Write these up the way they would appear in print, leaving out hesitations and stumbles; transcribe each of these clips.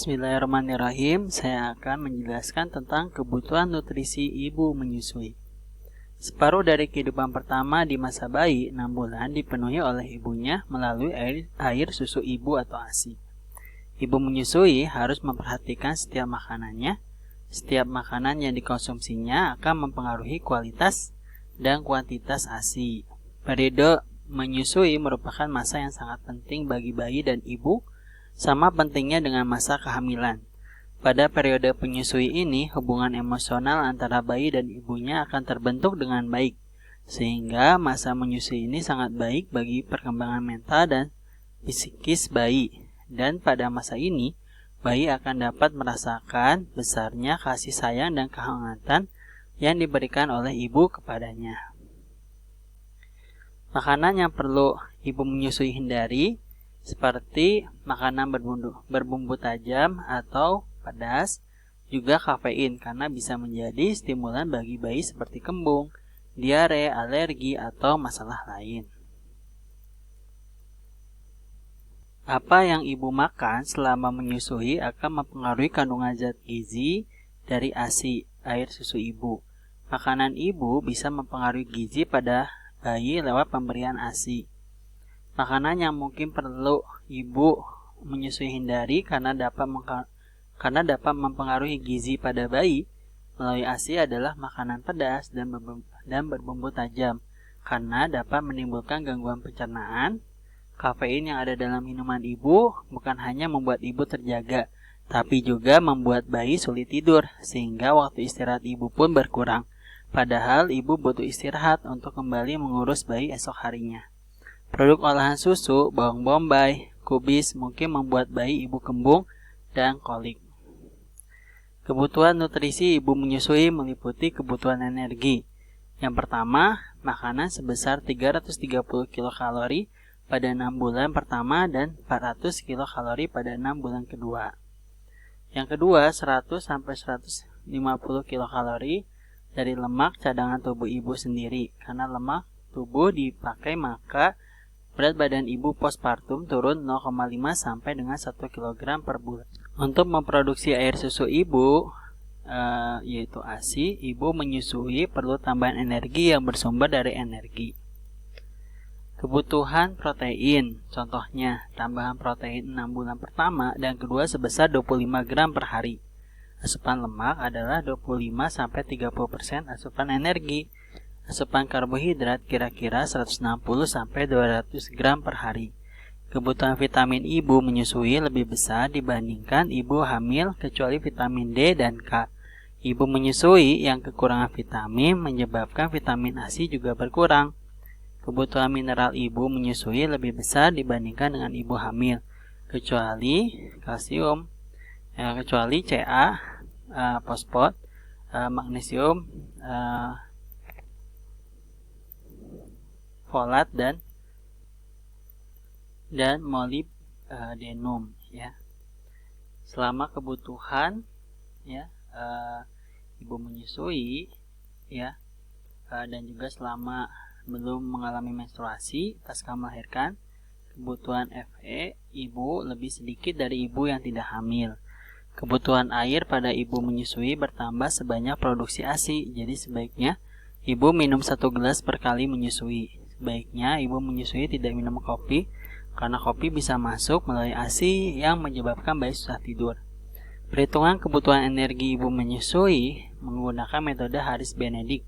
Bismillahirrahmanirrahim. Saya akan menjelaskan tentang kebutuhan nutrisi ibu menyusui. Separuh dari kehidupan pertama di masa bayi, 6 bulan, dipenuhi oleh ibunya melalui air susu ibu atau ASI. Ibu menyusui harus memperhatikan setiap makanannya. Setiap makanan yang dikonsumsinya akan mempengaruhi kualitas dan kuantitas ASI. Periode menyusui merupakan masa yang sangat penting bagi bayi dan ibu, sama pentingnya dengan masa kehamilan. Pada periode penyusui ini, hubungan emosional antara bayi dan ibunya akan terbentuk dengan baik, sehingga masa menyusui ini sangat baik bagi perkembangan mental dan psikis bayi. Dan pada masa ini, bayi akan dapat merasakan besarnya kasih sayang dan kehangatan yang diberikan oleh ibu kepadanya. Makanan yang perlu ibu menyusui hindari seperti makanan berbumbu tajam atau pedas, juga kafein karena bisa menjadi stimulan bagi bayi seperti kembung, diare, alergi, atau masalah lain. Apa yang ibu makan selama menyusui akan mempengaruhi kandungan zat gizi dari ASI, air susu ibu. Makanan ibu bisa mempengaruhi gizi pada bayi lewat pemberian ASI. Makanan yang mungkin perlu ibu menyusui hindari karena dapat mempengaruhi gizi pada bayi melalui ASI adalah makanan pedas dan berbumbu tajam karena dapat menimbulkan gangguan pencernaan. Kafein yang ada dalam minuman ibu bukan hanya membuat ibu terjaga, tapi juga membuat bayi sulit tidur sehingga waktu istirahat ibu pun berkurang. Padahal ibu butuh istirahat untuk kembali mengurus bayi esok harinya. Produk olahan susu, bawang bombay, kubis mungkin membuat bayi ibu kembung dan kolik. Kebutuhan nutrisi ibu menyusui meliputi kebutuhan energi. Yang pertama, makanan sebesar 330 kilokalori pada 6 bulan pertama dan 400 kilokalori pada 6 bulan kedua. Yang kedua, 100-150 kilokalori dari lemak cadangan tubuh ibu sendiri. Karena lemak tubuh dipakai, maka berat badan ibu postpartum turun 0,5 sampai dengan 1 kg per bulan. Untuk memproduksi air susu ibu, yaitu ASI, ibu menyusui perlu tambahan energi yang bersumber dari energi. Kebutuhan protein, contohnya tambahan protein 6 bulan pertama dan kedua sebesar 25 gram per hari. Asupan lemak adalah 25-30% asupan energi. Asupan karbohidrat kira-kira 160-200 gram per hari. Kebutuhan vitamin ibu menyusui lebih besar dibandingkan ibu hamil kecuali vitamin D dan K. Ibu menyusui yang kekurangan vitamin menyebabkan vitamin ASI juga berkurang. Kebutuhan mineral ibu menyusui lebih besar dibandingkan dengan ibu hamil kecuali kalsium, kecuali Ca, fosfat, magnesium, folat dan molybdenum ya. Selama kebutuhan ibu menyusui ya, dan juga selama belum mengalami menstruasi pasca melahirkan, kebutuhan Fe ibu lebih sedikit dari ibu yang tidak hamil. Kebutuhan air pada ibu menyusui bertambah sebanyak produksi ASI, jadi sebaiknya ibu minum 1 gelas per kali menyusui. Sebaiknya ibu menyusui tidak minum kopi, karena kopi bisa masuk melalui ASI yang menyebabkan bayi susah tidur. Perhitungan kebutuhan energi ibu menyusui menggunakan metode Harris-Benedict.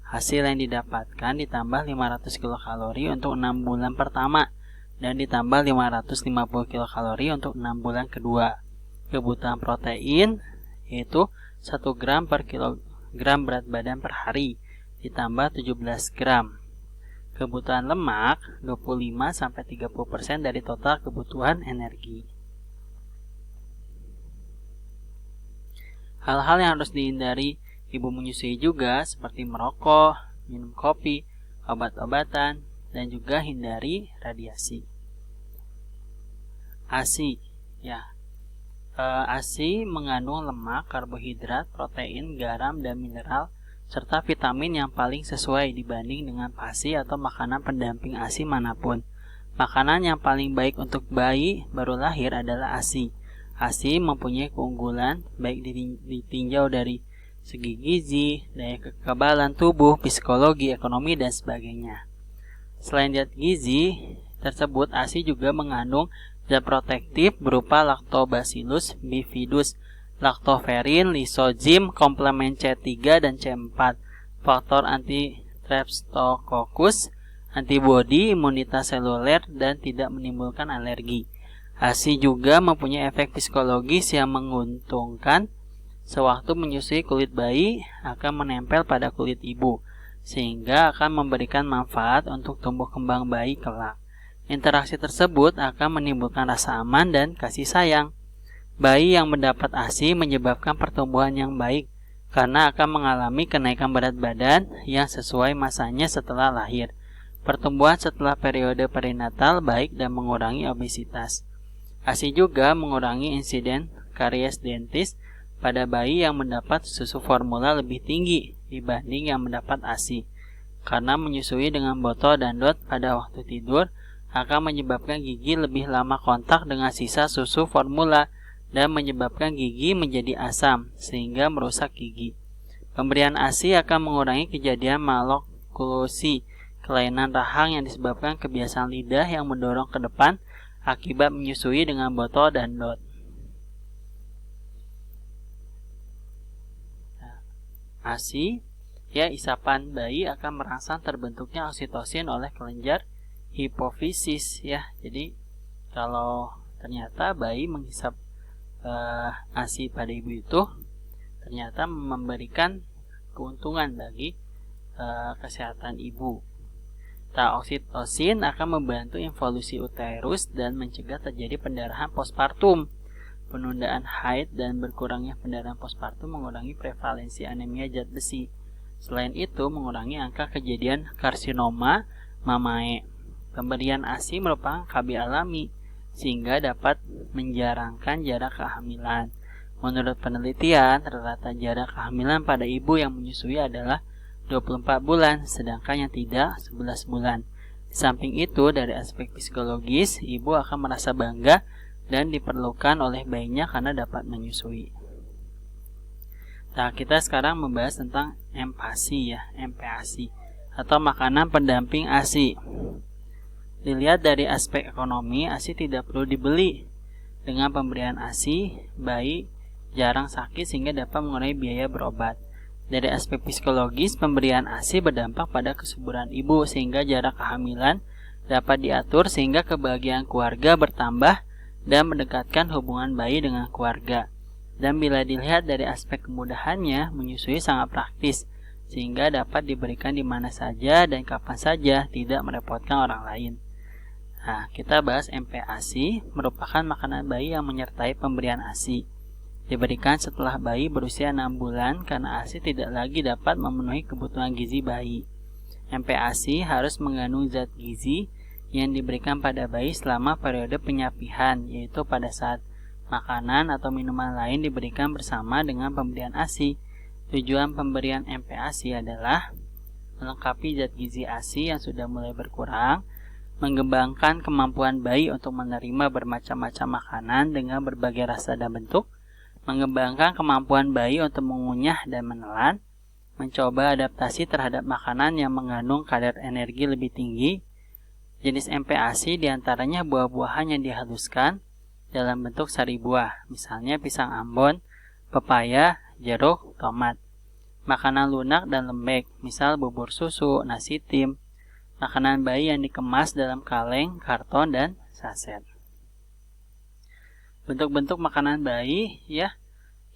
Hasil yang didapatkan ditambah 500 kilokalori untuk 6 bulan pertama dan ditambah 550 kilokalori untuk 6 bulan kedua. Kebutuhan protein yaitu 1 gram per kilogram berat badan per hari ditambah 17 gram. Kebutuhan lemak 25-30% dari total kebutuhan energi. Hal-hal yang harus dihindari ibu menyusui juga seperti merokok, minum kopi, obat-obatan, dan juga hindari radiasi. ASI ya. ASI mengandung lemak, karbohidrat, protein, garam, dan mineral serta vitamin yang paling sesuai dibanding dengan PASI atau makanan pendamping ASI manapun. Makanan yang paling baik untuk bayi baru lahir adalah ASI. ASI mempunyai keunggulan baik ditinjau dari segi gizi, daya kekebalan tubuh, psikologi, ekonomi, dan sebagainya. Selain zat gizi tersebut, ASI juga mengandung zat protektif berupa Lactobacillus bifidus, lactoferrin, lisozim, komplement C3 dan C4, faktor anti-streptococcus, antibodi, imunitas seluler, dan tidak menimbulkan alergi. ASI juga mempunyai efek psikologis yang menguntungkan. Sewaktu menyusui, kulit bayi akan menempel pada kulit ibu, sehingga akan memberikan manfaat untuk tumbuh kembang bayi kelak. Interaksi tersebut akan menimbulkan rasa aman dan kasih sayang. Bayi yang mendapat ASI menyebabkan pertumbuhan yang baik, karena akan mengalami kenaikan berat badan yang sesuai masanya setelah lahir. Pertumbuhan setelah periode perinatal baik dan mengurangi obesitas. ASI juga mengurangi insiden karies dentis pada bayi yang mendapat susu formula lebih tinggi dibanding yang mendapat ASI. Karena menyusui dengan botol dan dot pada waktu tidur akan menyebabkan gigi lebih lama kontak dengan sisa susu formula dan menyebabkan gigi menjadi asam sehingga merusak gigi. Pemberian ASI akan mengurangi kejadian maloklusi, kelainan rahang yang disebabkan kebiasaan lidah yang mendorong ke depan akibat menyusui dengan botol dan dot. ASI, isapan bayi akan merangsang terbentuknya oksitosin oleh kelenjar hipofisis ya. Jadi kalau ternyata bayi menghisap ASI pada ibu itu ternyata memberikan keuntungan bagi kesehatan ibu. Oksitosin akan membantu evolusi uterus dan mencegah terjadi pendarahan postpartum. Penundaan haid dan berkurangnya pendarahan postpartum mengurangi prevalensi anemia zat besi. Selain itu, mengurangi angka kejadian karsinoma mamae. Pemberian ASI merupakan KB alami, sehingga dapat menjarangkan jarak kehamilan. Menurut penelitian, rata-rata jarak kehamilan pada ibu yang menyusui adalah 24 bulan, sedangkan yang tidak 11 bulan. Di samping itu, dari aspek psikologis, ibu akan merasa bangga dan diperlukan oleh bayinya karena dapat menyusui. Nah, kita sekarang membahas tentang MPASI ya, MPASI atau makanan pendamping ASI. Dilihat dari aspek ekonomi, ASI tidak perlu dibeli. Dengan pemberian ASI, bayi jarang sakit sehingga dapat mengurangi biaya berobat. Dari aspek psikologis, pemberian ASI berdampak pada kesuburan ibu sehingga jarak kehamilan dapat diatur sehingga kebahagiaan keluarga bertambah dan mendekatkan hubungan bayi dengan keluarga. Dan bila dilihat dari aspek kemudahannya, menyusui sangat praktis sehingga dapat diberikan di mana saja dan kapan saja, tidak merepotkan orang lain. Nah, kita bahas MPASI, merupakan makanan bayi yang menyertai pemberian ASI. Diberikan setelah bayi berusia 6 bulan karena ASI tidak lagi dapat memenuhi kebutuhan gizi bayi. MPASI harus mengandung zat gizi yang diberikan pada bayi selama periode penyapihan, yaitu pada saat makanan atau minuman lain diberikan bersama dengan pemberian ASI. Tujuan pemberian MPASI adalah melengkapi zat gizi ASI yang sudah mulai berkurang, mengembangkan kemampuan bayi untuk menerima bermacam-macam makanan dengan berbagai rasa dan bentuk, mengembangkan kemampuan bayi untuk mengunyah dan menelan, mencoba adaptasi terhadap makanan yang mengandung kadar energi lebih tinggi. Jenis MPASI diantaranya buah-buahan yang dihaluskan dalam bentuk sari buah, misalnya pisang ambon, pepaya, jeruk, tomat. Makanan lunak dan lembek, misal bubur susu, nasi tim. Makanan bayi yang dikemas dalam kaleng, karton, dan saset. Bentuk-bentuk makanan bayi ya,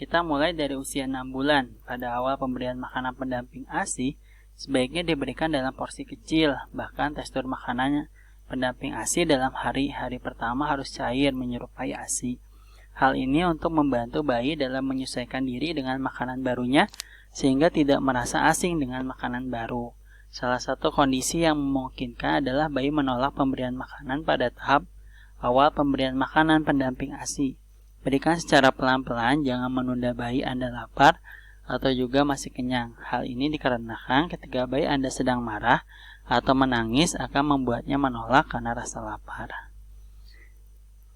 kita mulai dari usia 6 bulan. Pada awal pemberian makanan pendamping ASI, sebaiknya diberikan dalam porsi kecil, bahkan tekstur makanannya pendamping ASI dalam hari-hari pertama harus cair menyerupai ASI. Hal ini untuk membantu bayi dalam menyesuaikan diri dengan makanan barunya, sehingga tidak merasa asing dengan makanan baru. Salah satu kondisi yang memungkinkan adalah bayi menolak pemberian makanan pada tahap awal pemberian makanan pendamping ASI. Berikan secara pelan-pelan, jangan menunda bayi Anda lapar atau juga masih kenyang. Hal ini dikarenakan ketika bayi Anda sedang marah atau menangis akan membuatnya menolak karena rasa lapar.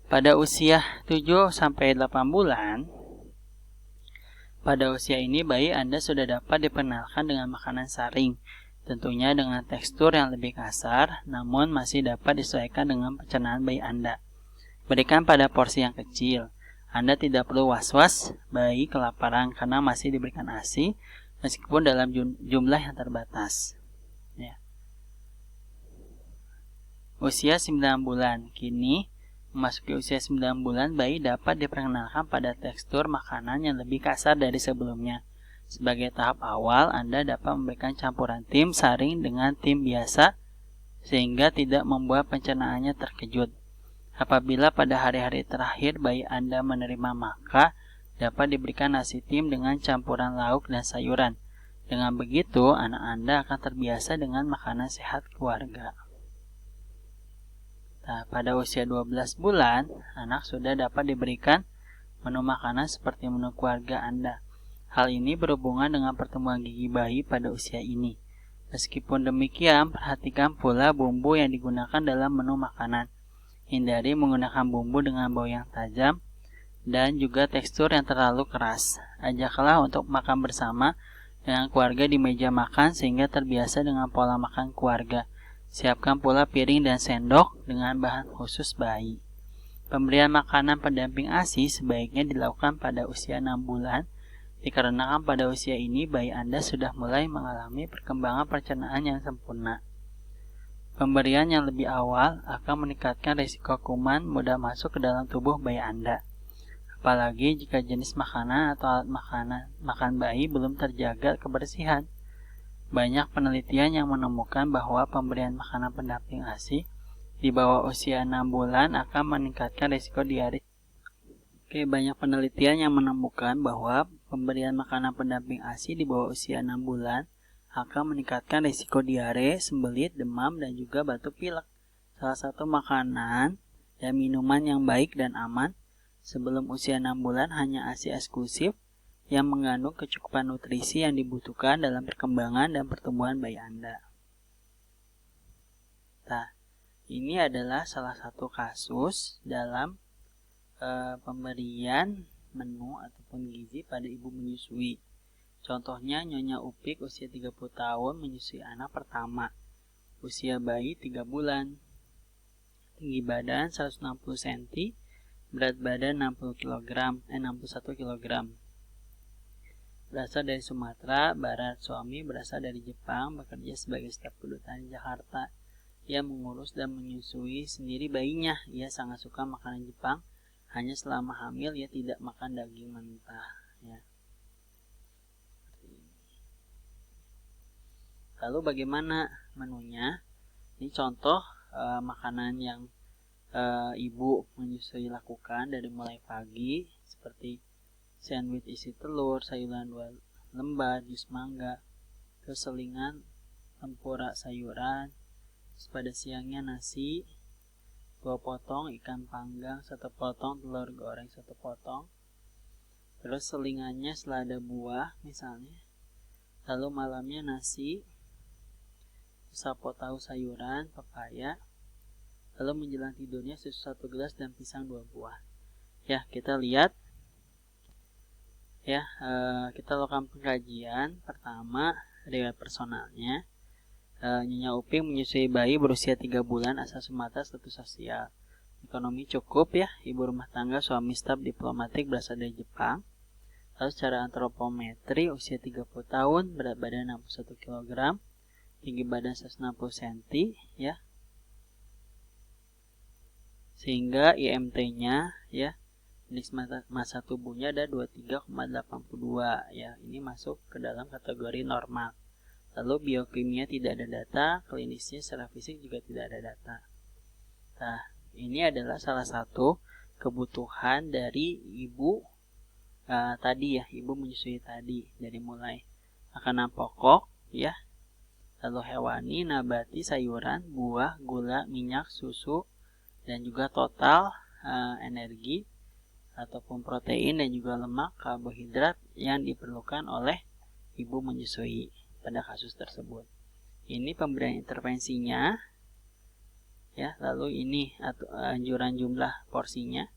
Pada usia 7-8 bulan, pada usia ini bayi Anda sudah dapat diperkenalkan dengan makanan saring, tentunya dengan tekstur yang lebih kasar, namun masih dapat disesuaikan dengan pencernaan bayi Anda. Berikan pada porsi yang kecil. Anda tidak perlu was-was bayi kelaparan karena masih diberikan ASI, meskipun dalam jumlah yang terbatas. Ya. Usia 9 bulan. Kini, memasuki usia 9 bulan, bayi dapat diperkenalkan pada tekstur makanan yang lebih kasar dari sebelumnya. Sebagai tahap awal, Anda dapat memberikan campuran tim saring dengan tim biasa, sehingga tidak membuat pencernaannya terkejut. Apabila pada hari-hari terakhir bayi Anda menerima, maka dapat diberikan nasi tim dengan campuran lauk dan sayuran. Dengan begitu, anak Anda akan terbiasa dengan makanan sehat keluarga. Nah, pada usia 12 bulan, anak sudah dapat diberikan menu makanan seperti menu keluarga Anda. Hal ini berhubungan dengan pertumbuhan gigi bayi pada usia ini. Meskipun demikian, perhatikan pula bumbu yang digunakan dalam menu makanan. Hindari menggunakan bumbu dengan bau yang tajam dan juga tekstur yang terlalu keras. Ajaklah untuk makan bersama dengan keluarga di meja makan sehingga terbiasa dengan pola makan keluarga. Siapkan pula piring dan sendok dengan bahan khusus bayi. Pemberian makanan pendamping ASI sebaiknya dilakukan pada usia 6 bulan, dikarenakan pada usia ini bayi Anda sudah mulai mengalami perkembangan pencernaan yang sempurna. Pemberian yang lebih awal akan meningkatkan risiko kuman mudah masuk ke dalam tubuh bayi Anda. Apalagi jika jenis makanan atau alat makan bayi belum terjaga kebersihan. Banyak penelitian yang menemukan bahwa pemberian makanan pendamping ASI di bawah usia 6 bulan akan meningkatkan risiko diare. Banyak penelitian yang menemukan bahwa pemberian makanan pendamping ASI di bawah usia 6 bulan akan meningkatkan risiko diare, sembelit, demam, dan juga batuk pilek. Salah satu makanan dan minuman yang baik dan aman sebelum usia 6 bulan hanya ASI eksklusif yang mengandung kecukupan nutrisi yang dibutuhkan dalam perkembangan dan pertumbuhan bayi Anda. Nah, ini adalah salah satu kasus dalam pemberian menu ataupun gizi pada ibu menyusui. Contohnya Nyonya Upik usia 30 tahun menyusui anak pertama. Usia bayi 3 bulan. Tinggi badan 160 cm, berat badan 61 kg. Berasal dari Sumatera Barat, suami berasal dari Jepang, bekerja sebagai staf kedutaan di Jakarta. Ia mengurus dan menyusui sendiri bayinya. Ia sangat suka makanan Jepang, hanya selama hamil ia tidak makan daging mentah. Ya. Lalu bagaimana menunya? Ini contoh makanan yang ibu menyusui lakukan dari mulai pagi, seperti sandwich isi telur, sayuran 2 lembar, jus mangga, terus selingan tempura sayuran. Terus pada siangnya nasi 2 potong, ikan panggang 1 potong, telur goreng 1 potong. Terus selingannya selada buah misalnya. Lalu malamnya nasi, sapo tahu sayuran, pepaya. Lalu menjelang tidurnya susu 1 gelas dan pisang 2 buah. Ya, kita lihat. Ya, kita lakukan pengkajian. Pertama, riwayat personalnya. Nyonya Upik menyusui bayi berusia 3 bulan asal Sumatera, status sosial. Ekonomi cukup ya, ibu rumah tangga, suami staf diplomatik berasal dari Jepang. Lalu secara antropometri usia 30 tahun, berat badan 61 kg, tinggi badan 160 cm ya. Sehingga IMT-nya ya, indeks massa tubuhnya ada 23,82 ya. Ini masuk ke dalam kategori normal. Lalu biokimia tidak ada data, klinisnya secara fisik juga tidak ada data. Nah, ini adalah salah satu kebutuhan dari ibu tadi ya, ibu menyusui tadi, dari mulai makanan pokok ya, lalu hewani, nabati, sayuran, buah, gula, minyak, susu, dan juga total energi ataupun protein dan juga lemak, karbohidrat yang diperlukan oleh ibu menyusui pada kasus tersebut. Ini pemberian intervensinya Ya, lalu ini anjuran jumlah porsinya.